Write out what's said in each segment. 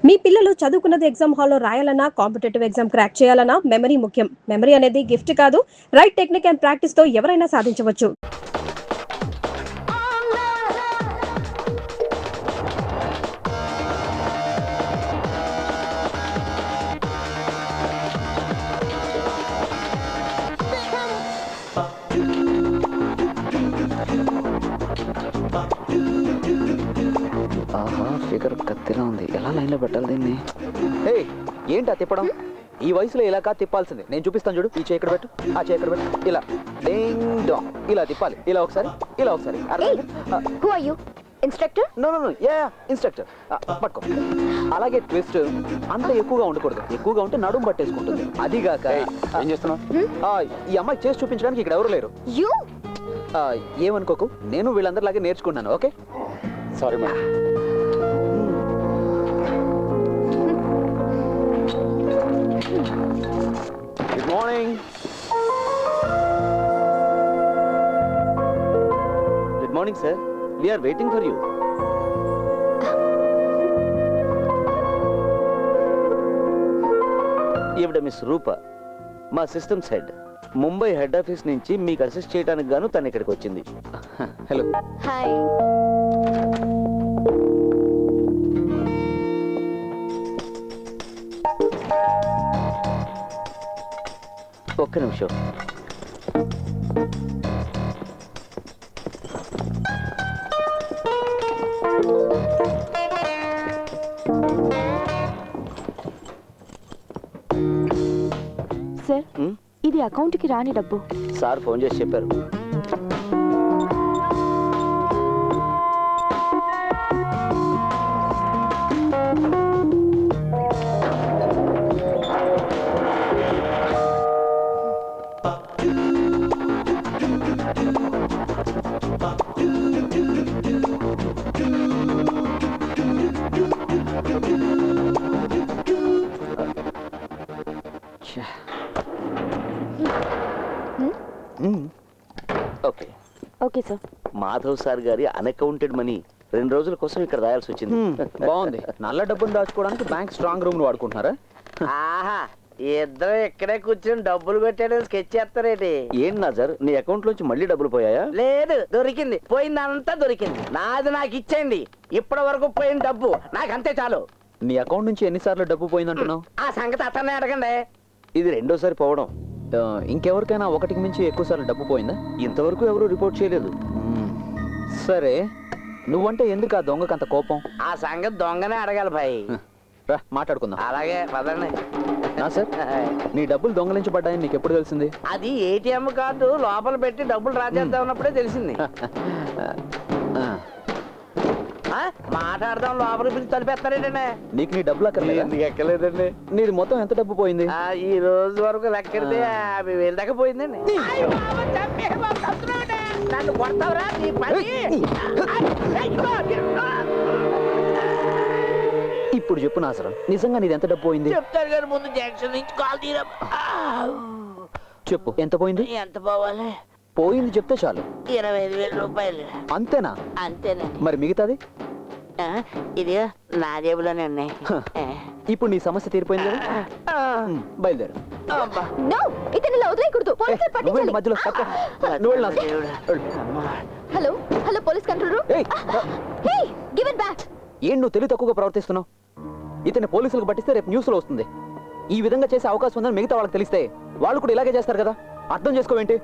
మీ పిల్లలు చదువుకున్నది ఎగ్జామ్ హాల్లో రాయాలన్నా కాంపిటేటివ్ ఎగ్జామ్ క్రాక్ చేయాలన్నా మెమరీ ముఖ్యం. మెమరీ అనేది గిఫ్ట్ కాదు, రైట్ టెక్నిక్ అండ్ ప్రాక్టీస్ తో ఎవరైనా సాధించవచ్చు. ఆహా, ఫిగర్ కత్తిలా ఉంది. ఎలా లైన్లో పెట్టాలి దీన్ని? హే, ఏంటా తిప్పడం? ఈ వయసులో ఇలా కాదు తిప్పాల్సింది. నేను చూపిస్తాను చూడు. ఈ చేయి పెట్టు, ఆ చేయి పెట్టు. ఇలా డింగ్ డాంగ్ ఇలా తిప్పాలి. ఇలా ఒకసారి, ఇలా ఒకసారి. Who are you? Instructor? No no no, yeah instructor. పట్టుకో. అలాగే ట్విస్ట్ అంత ఎక్కువగా ఉండకూడదు. ఎక్కువగా ఉంటే నడుము పట్టేసుకుంటుంది. అదిగాక ఏం చేస్తున్నావు? ఈ అమ్మాయి చేసి చూపించడానికి ఇక్కడ ఎవరు లేరు. You? ఏమనుకోకు, నేను వీళ్ళందరిలాగే నేర్చుకున్నాను. Okay, sorry madam. Good morning. Good morning sir. We are waiting for you. ఈవిడ మిస్ రూప, మా systems head. Mumbai head office నుంచి మీకు అసిస్ట్ చేయడానికి గాను తను ఇక్కడికి వచ్చింది. హలో. Hi. ఒక్క నిమిషం. సార్, ఇది అకౌంట్కి రాని డబ్బు. సార్ ఫోన్ చేసి చెప్పారు. Okay okay sir. Madhav sir గారి అన్అకౌంటెడ్ మనీ 2 రోజుల కోసం ఇక్కడ రాయాల్సి వచ్చింది. బాగుంది. నల్ల డబ్బును దాచుకోవడానికి బ్యాంక్ స్ట్రాంగ్ రూమ్ వాడుకుంటున్నారా? ఆహా, ఇద్దరు ఇక్కడే కూర్చొని డబ్బులు కొట్టాడు స్కెచ్ చేస్తారేటి? ఏం నాజర్, నీ అకౌంట్ లోంచి మళ్ళీ డబ్బులు పోయాయా? లేదు, దొరికింది. పోయిందంతా దొరికింది. నాది నాకు ఇచ్చేయండి. ఇప్పటి వరకు పోయిన డబ్బు నాకు అంతే చాలు. నీ అకౌంట్ నుంచి ఎన్నిసార్లు డబ్బు పోయిందంటున్నావు? ఆ సంగతి అతన్నే అడగండి. ఇది 2వ సారి పోవడం. ఇంకెవరికైనా ఒకటికి మించి ఎక్కువ సార్లు డబ్బు పోయిందా? ఇంతవరకు ఎవరు రిపోర్ట్ చేయలేదు. సరే, నువ్వంటే ఎందుకు ఆ దొంగకు అంత కోపం? ఆ సంగతి దొంగనే అడగాలి భాయ్. రా మాట్లాడుకుందాం. అలాగే పదండి. నా సార్, నీ డబ్బులు దొంగలించబడ్డాయని నీకు ఎప్పుడు తెలిసింది? అది ఏటీఎం కార్డు లోపల పెట్టి డబ్బులు డ్రా చేద్దాం ఉన్నప్పుడే తెలిసింది. మాట్లాడదాం, లోపల పిలిచి తలిపేస్తారేటండి. నీకు నీ డబ్బులు అక్కర్లేదా? ఎందుకు ఎక్కలేదండి. నీది మొత్తం ఎంత డబ్బు పోయింది? ఈ రోజు వరకు లెక్కెడితే 50,000 దాకా పోయిందండి. నన్ను కొడతావురా నీ పని. ఇప్పుడు చెప్పు నాసరం, నిజంగా నీది ఎంత డబ్బు పోయింది? చెప్తారు కానీ ముందు జంక్షన్ నుంచి కాల్ తీరా. చెప్పు, ఎంత పోయింది? ఎంత పోవాలి? పోయింది చెప్తే చాలు. 25,000 రూపాయలు. అంతేనా? అంతేనండి. మరి మిగతాది? ఇది నా జేబులోనే ఉన్నాయి. ఇప్పుడు నీ సమస్య తీరిపోయింది కదా, బయలుదేరు. నో, ఇతను ఇలా వదిలేయకూడదు. పోలీసులు పట్టించాలి. మధ్యలో hello hello, police control room. Hey, give it back. ఏం నువ్వు తెలివి తక్కువగా ప్రవర్తిస్తున్నావు? ఇతని పోలీసులకు పట్టిస్తే రేపు న్యూస్ లో వస్తుంది. ఈ విధంగా చేసే అవకాశం ఉందని మిగతా వాళ్ళకి తెలిస్తే వాళ్ళు కూడా ఇలాగే చేస్తారు కదా. అర్థం చేసుకోవేంటి?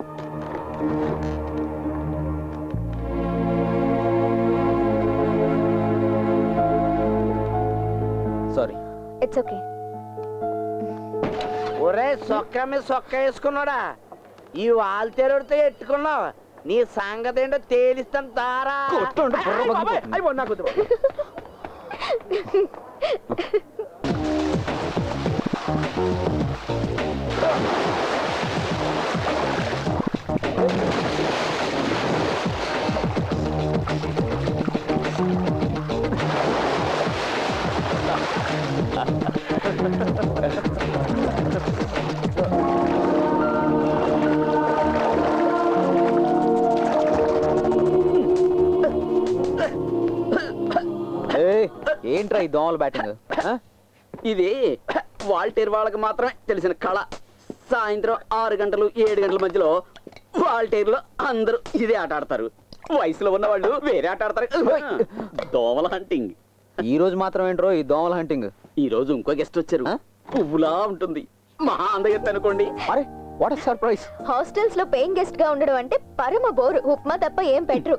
సారీ. It's okay. ఒరే సొక్క మీద సొక్క వేసుకున్నాడా? ఈ వాల్తేరుడితో ఎట్టుకున్నావు. నీ సంగతి ఏంటో తేలిస్తాను తారా. ఏంట్రా ఈ దోమల బ్యాటింగ్? ఇది వాల్టేర్ వాళ్ళకి మాత్రమే తెలిసిన కళ. సాయంత్రం 6 గంటలు 7 గంటల మధ్యలో వాల్టేర్లో అందరూ ఇదే ఆట ఆడతారు. వయసులో ఉన్న వాళ్ళు వేరే ఆట ఆడతారు. దోమల హంటింగ్. ఈ రోజు మాత్రం ఏంట్రో ఈ దోమల హంటింగ్. ఈ రోజు ఇంకో గెస్ట్ వచ్చారు. పువ్వులా ఉంటుంది, మహా అందగెత్తి అనుకోండి. అరే వాట్ సర్ప్రైజ్. హాస్టల్స్ లో పేయింగ్ గెస్ట్ గా ఉండడం అంటే పరమ బోరు. ఉప్మా తప్ప ఏం పెట్టరు.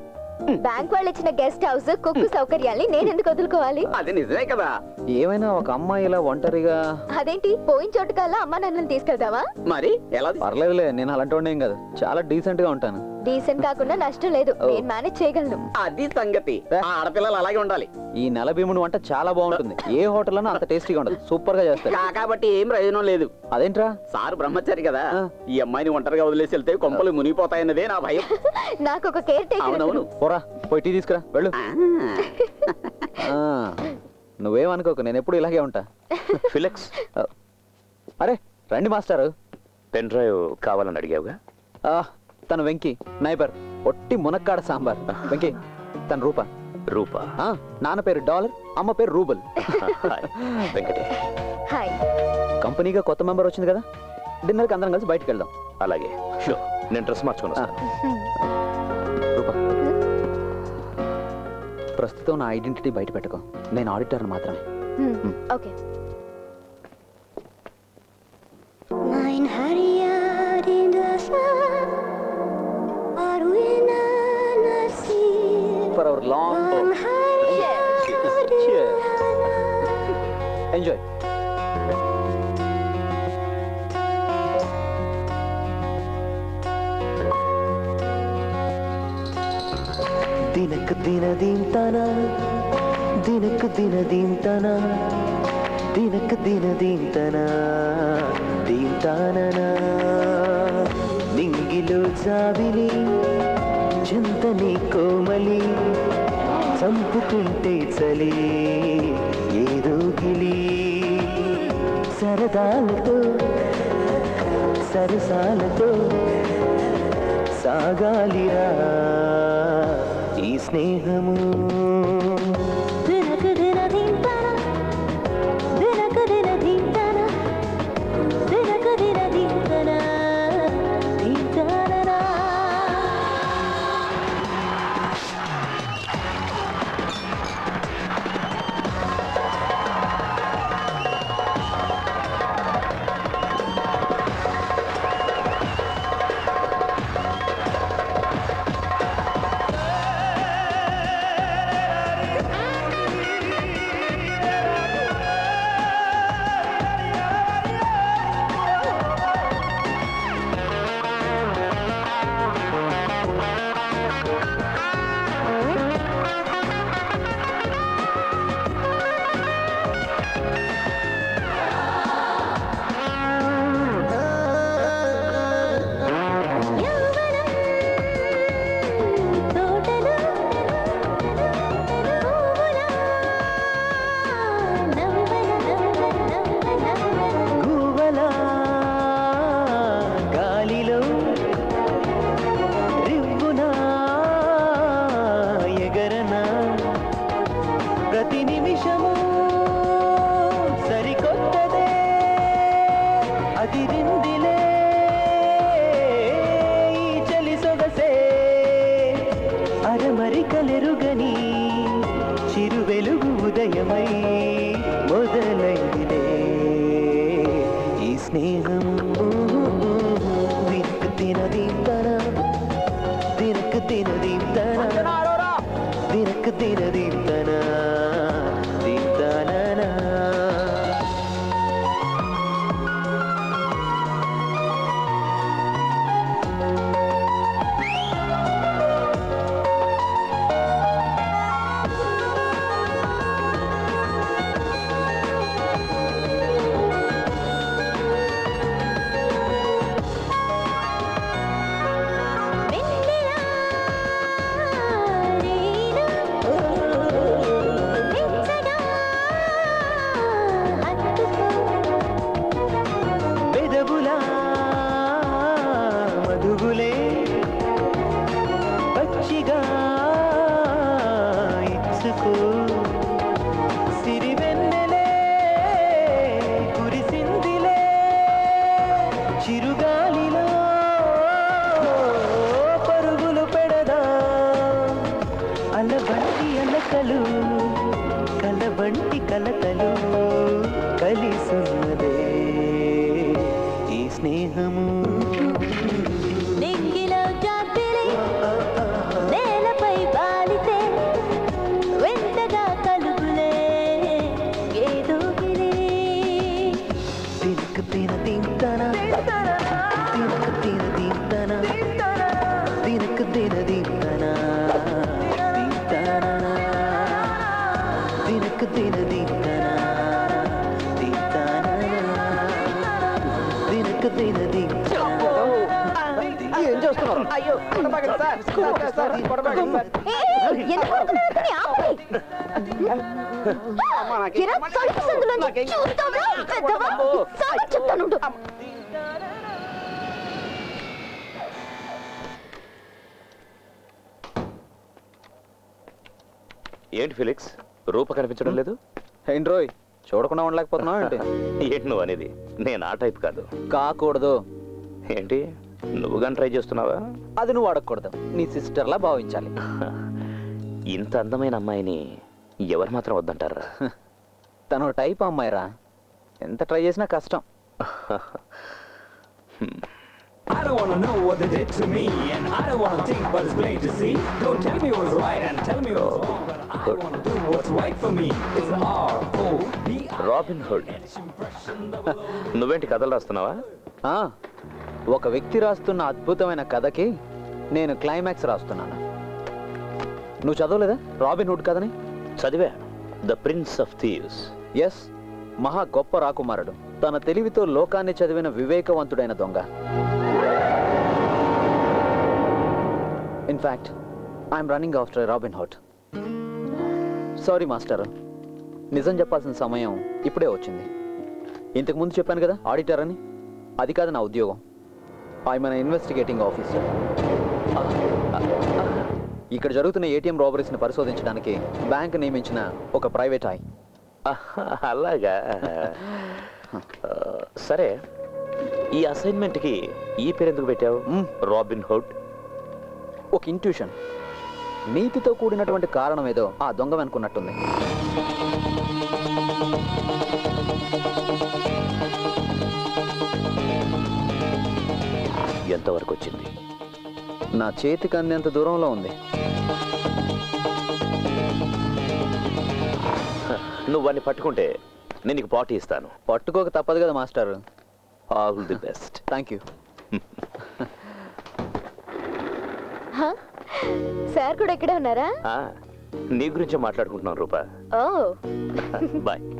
బ్యాంక్ వాళ్ళు ఇచ్చిన గెస్ట్ హౌస్ కుక్కు సౌకర్యాల్ని నేను ఎందుకు వదులుకోవాలి? అది నిజమే కదా. ఏమైనా ఒక అమ్మాయి ఇలా ఒంటరిగా. అదేంటి పోయిన చోటు కల్లా అమ్మా నన్ను తీసుకెళ్తావా? మరి ఎలా పర్లేదులే, నేను అలాంటి వాడిని ఏం కాదు, చాలా డీసెంట్ గా ఉంటాను. డీసెంట్ కాకుండా నష్టం లేదు, నేను మేనేజ్ చేయగలను. అది సంగతి. ఆ ఆడపిల్లలు అలాగే ఉండాలి. ఈ నెల భీముడు వంట చాలా బాగుంటుంది. ఏ హోటల్ అన్నా అంత టేస్టీగా ఉండదు, సూపర్ గా చేస్తారు. కాబట్టి ఏం ప్రయోజనం లేదు. అదేంట్రా? సార్ బ్రహ్మచారి కదా, ఈ అమ్మాయిని ఒంటరిగా వదిలేసి వెళ్తే కొంపలు మునిగిపోతాయన్నదే నా భయం. నాకు ఒక కేర్ టేకర్. అవునవును. పోరా పోయి టీ తీసుకురా వెళ్ళు. ఆ, నువ్వేమనుకోకు, నేను ఎప్పుడు ఇలాగే ఉంటా. ఫిలెక్స్, అరే రండి మాస్టారు. పెన్ డ్రైవ్ కావాలని అడిగావుగా. తను వెంకీ, నైబర్, ఒట్టి మునక్కాడ సాంబార్. వెంకీ తన రూప. రూపా. నాన్న పేరు డాలర్, అమ్మ పేరు రూబల్. హాయ్, వెంకటే. హాయ్. కంపెనీగా కొత్త మెంబర్ వచ్చింది కదా, డిన్నర్కి అందరం కలిసి బయటకు వెళ్దాం. అలాగే, షో. నేను డ్రెస్ మార్చుకొని వస్తాను. రూపా, ప్రస్తుతం నా ఐడెంటిటీ బయట పెట్టుకో, నేను ఆడిటర్ని మాత్రమే. Okay. Mein Harrier in der Stadt, Aruina Nasir. For hour long enjoy. ದಿನಕ್ಕೆ ದಿನ ದೀಂತನ ದಿನಕ್ಕೆ ದಿನ ದೀಂತನ ದಿನಕ್ಕೆ ದಿನ ದೀಂತನ ದೀಂತಾನನ నింగిలో జాబిలి చింతని కోమలి చంపుతుంటే చలి ఏదో గిలి సరదాలతో సరసాలతో సాగాలిరా ఈ స్నేహము. దినకు దిన దింతన దినకు దిన దింతన దినకు దిన దింతన దింతననా. గువ్వల గాలిలో రివ్వున ఎగరన ప్రతి నిమిషము సరికొత్తదే అదిరిందిలే ఈ చలి సొగసే అరమరికలెరుగని చిరు వెలుగు ఉదయమై మొదలైందిలే ఈ స్నేహం. దినకు తినదీంతన దినకు తినదీంతన దినకు తినదీంతన దీంతననా. కలిసున్నదే ఈ స్నేహము. నింగిలో జాబిలి నేలపై వాలితే వెంటగా కలుగులే ఏదో గిలి. తినక తిన తింతన తినక తిన తింతన తినక తిన తింతన తింతన తినక తిన తింతన తింతన తినక తిన తింతన. ఏం చేస్తున్నారు? అయ్యో కొడబాగండి సార్ కొడబాగండి సార్. ఎందుకు కొడుతున్నావు అతన్ని? ఆపండి. ఎరా, తలుపు సందులోంచి చూస్తావా? పెద్దవా? సారీ చెప్తానుండు. ఏంటి ఫిలిక్స్, రూప కనిపించడం లేదు? ఏంటి రోయ్, చూడకుండా ఉండలేకపోతున్నావు ఏంటి? ఏంటి నువ్వు అనేది? నేను ఆ టైప్ కాదు. కాకూడదు. ఏంటి నువ్వు కానీ ట్రై చేస్తున్నావా? అది నువ్వు అడగకూడదు, నీ సిస్టర్లా భావించాలి. ఇంత అందమైన అమ్మాయిని ఎవరు మాత్రం వద్దంటారా? తను టైప్ అమ్మాయిరా, ఎంత ట్రై చేసినా కష్టం. I don't wanna know what they did to me, and I don't wanna think, but it's plain to see. Don't tell me what's right and tell me what's wrong, but I wanna do what's right for me. It's R-O-B-I. Robin hood. నువ్వేంటి కథలు రాస్తున్నావా? ఆ, ఒక వ్యక్తి రాస్తున్న అద్భుతమైన కథకి నేను climax రాస్తున్నాను. నువ్వు చదవలేదా రాబిన్ హుడ్ కథని? చదివా. The prince of thieves. Yes, మహా గొప్ప రాకుమారుడు, తన తెలివితో లోకాన్ని చదివిన వివేకవంతుడైన దొంగ. In fact I'm running after Robin Hood. Sorry master, నిజం చెప్పాల్సిన సమయం ఇప్పుడే వచ్చింది. ఇంతకు ముందు చెప్పాను కదా ఆడిటర్ అని, అది కాదు నా ఉద్యోగం. I'm an investigating officer. ఇక్కడ జరుగుతున్న ఏటీఎం రాబరీస్ని పరిశోధించడానికి బ్యాంక్ నియమించిన ఒక ప్రైవేట్ ఐ. అలాగా. సరే, ఈ అసైన్మెంట్కి ఈ పేరు ఎందుకు పెట్టావు? Robin hood. ఒక ఇంట్యూషన్, నీతితో కూడినటువంటి కారణం ఏదో ఆ దొంగ వెనుకున్నట్టుంది. ఎంతవరకు వచ్చింది? నా చేతికి అందేంత దూరంలో ఉంది. నువ్వు వాడిని పట్టుకుంటే నేను నీకు పార్టీ ఇస్తాను. పట్టుకోక తప్పదు కదా master. All the best. Thank you. Sir కూడా ఇక్కడే ఉన్నారా? నీ గురించే మాట్లాడుకుంటున్నాను రూపా. ఓ బాయ్.